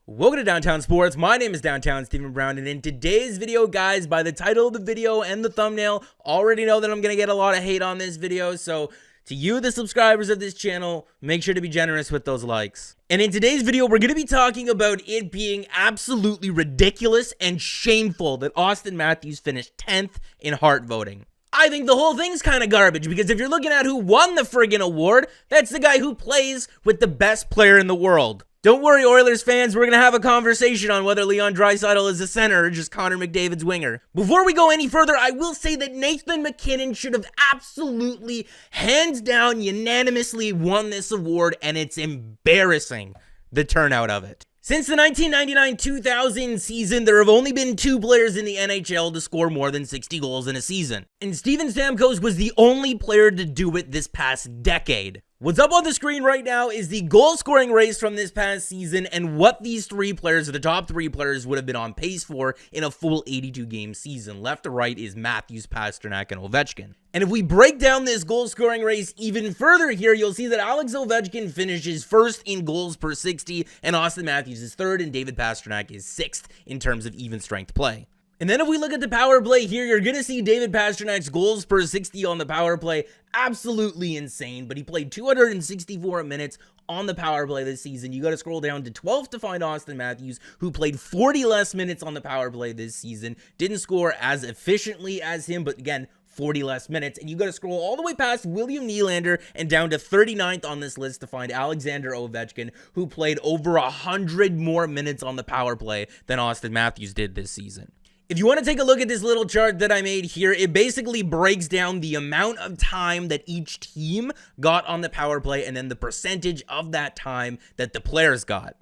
Welcome to Downtown Sports. My name is Downtown Stephen Brown, and in today's video, guys, by the title of the video and the thumbnail, already know that I'm going to get a lot of hate on this video, so to you, the subscribers of this channel, make sure to be generous with those likes. And in today's video, we're going to be talking about it being absolutely ridiculous and shameful that Auston Matthews finished 10th in Hart voting. I think the whole thing's kind of garbage, because if you're looking at who won the friggin' award, that's the guy who plays with the best player in the world. Don't worry, Oilers fans, we're going to have a conversation on whether Leon Draisaitl is a center or just Connor McDavid's winger. Before we go any further, I will say that Nathan Mackinnon should have absolutely, hands down, unanimously won this award, and it's embarrassing, the turnout of it. Since the 1999-2000 season, there have only been 2 players in the NHL to score more than 60 goals in a season, and Steven Stamkos was the only player to do it this past decade. What's up on the screen right now is the goal-scoring race from this past season and what these 3 players, or the top 3 players, would have been on pace for in a full 82-game season. Left to right is Matthews, Pastrnak, and Ovechkin. And if we break down this goal-scoring race even further here, you'll see that Alex Ovechkin finishes 1st in goals per 60, and Auston Matthews is 3rd, and David Pastrnak is 6th in terms of even-strength play. And then if we look at the power play here, you're going to see David Pastrnak's goals per 60 on the power play absolutely insane, but he played 264 minutes on the power play this season. You got to scroll down to 12th to find Auston Matthews, who played 40 less minutes on the power play this season. Didn't score as efficiently as him, but again, 40 less minutes. And you got to scroll all the way past William Nylander and down to 39th on this list to find Alexander Ovechkin, who played over 100 more minutes on the power play than Auston Matthews did this season. If you want to take a look at this little chart that I made here, it basically breaks down the amount of time that each team got on the power play and then the percentage of that time that the players got.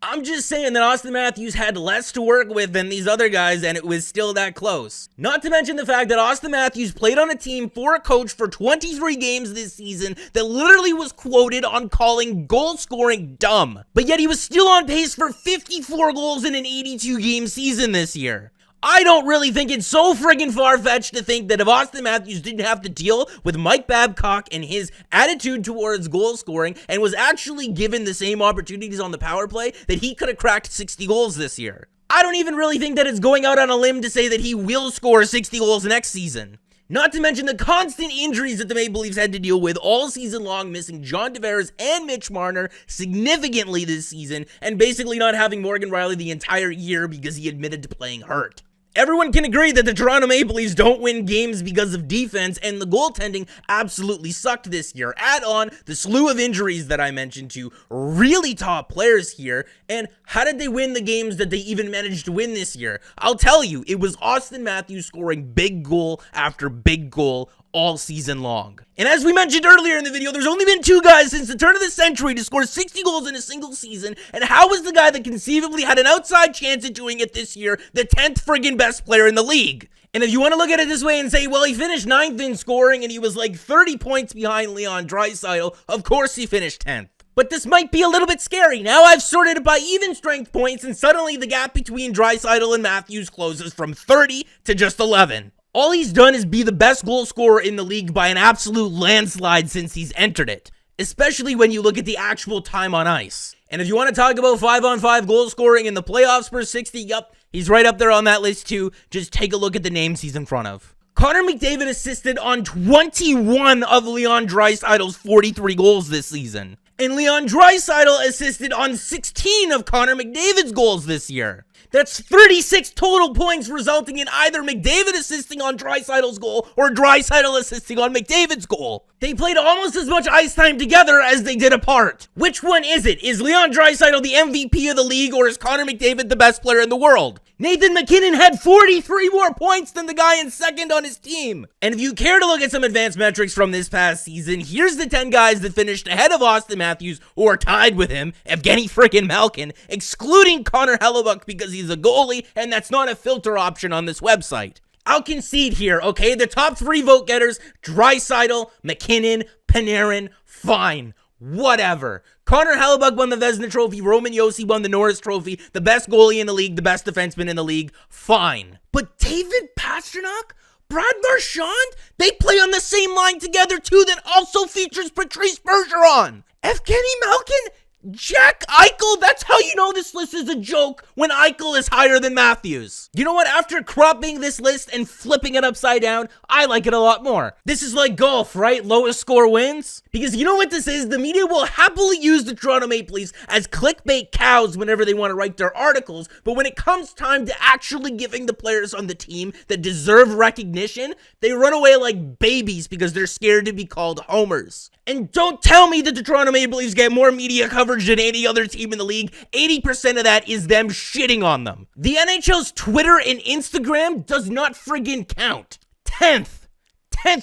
I'm just saying that Auston Matthews had less to work with than these other guys, and it was still that close. Not to mention the fact that Auston Matthews played on a team for a coach for 23 games this season that literally was quoted on calling goal scoring dumb. But yet he was still on pace for 54 goals in an 82-game season this year. I don't really think it's so friggin' far-fetched to think that if Auston Matthews didn't have to deal with Mike Babcock and his attitude towards goal scoring and was actually given the same opportunities on the power play, that he could have cracked 60 goals this year. I don't even really think that it's going out on a limb to say that he will score 60 goals next season. Not to mention the constant injuries that the Maple Leafs had to deal with all season long, missing John Tavares and Mitch Marner significantly this season, and basically not having Morgan Rielly the entire year because he admitted to playing hurt. Everyone can agree that the Toronto Maple Leafs don't win games because of defense, and the goaltending absolutely sucked this year. Add on the slew of injuries that I mentioned to really top players here, and how did they win the games that they even managed to win this year? I'll tell you, it was Auston Matthews scoring big goal after big goal all season long. And as we mentioned earlier in the video, there's only been 2 guys since the turn of the century to score 60 goals in a single season, and how was the guy that conceivably had an outside chance at doing it this year the 10th friggin' best player in the league? And if you want to look at it this way and say, well, he finished 9th in scoring and he was like 30 points behind Leon Draisaitl, of course he finished 10th. But this might be a little bit scary. Now I've sorted it by even strength points, and suddenly the gap between Draisaitl and Matthews closes from 30 to just 11. All he's done is be the best goal scorer in the league by an absolute landslide since he's entered it, especially when you look at the actual time on ice. And if you want to talk about 5-on-5 goal scoring in the playoffs per 60, yup, he's right up there on that list too. Just take a look at the names he's in front of. Connor McDavid assisted on 21 of Leon Draisaitl's 43 goals this season. And Leon Draisaitl assisted on 16 of Connor McDavid's goals this year. That's 36 total points, resulting in either McDavid assisting on Draisaitl's goal or Draisaitl assisting on McDavid's goal. They played almost as much ice time together as they did apart. Which one is it? Is Leon Draisaitl the MVP of the league, or is Connor McDavid the best player in the world? Nathan Mackinnon had 43 more points than the guy in second on his team. And if you care to look at some advanced metrics from this past season, here's the 10 guys that finished ahead of Auston Matthews or are tied with him, Evgeny frickin' Malkin, excluding Connor Hellebuyck because he's a goalie and that's not a filter option on this website. I'll concede here, okay? The top 3 vote getters, Draisaitl, McKinnon, Panarin, fine. Whatever. Connor Hellebuyck won the Vezina Trophy. Roman Josi won the Norris Trophy. The best goalie in the league. The best defenseman in the league. Fine. But David Pastrnak? Brad Marchand? They play on the same line together too that also features Patrice Bergeron. Evgeny Malkin? Jack Eichel? That's how you know this list is a joke, when Eichel is higher than Matthews. You know what? After cropping this list and flipping it upside down, I like it a lot more. This is like golf, right? Lowest score wins? Because you know what this is? The media will happily use the Toronto Maple Leafs as clickbait cows whenever they want to write their articles, but when it comes time to actually giving the players on the team that deserve recognition, they run away like babies because they're scared to be called homers. And don't tell me that the Toronto Maple Leafs get more media coverage than any other team in the league. 80% of that is them shitting on them. The NHL's Twitter and Instagram does not friggin' count. 10th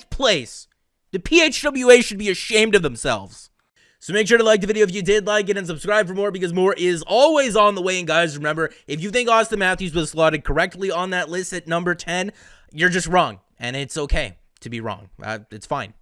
place. The PHWA should be ashamed of themselves. So make sure to like the video if you did like it and subscribe for more, because more is always on the way. And guys, remember, if you think Auston Matthews was slotted correctly on that list at number 10, you're just wrong. And it's okay to be wrong. It's fine.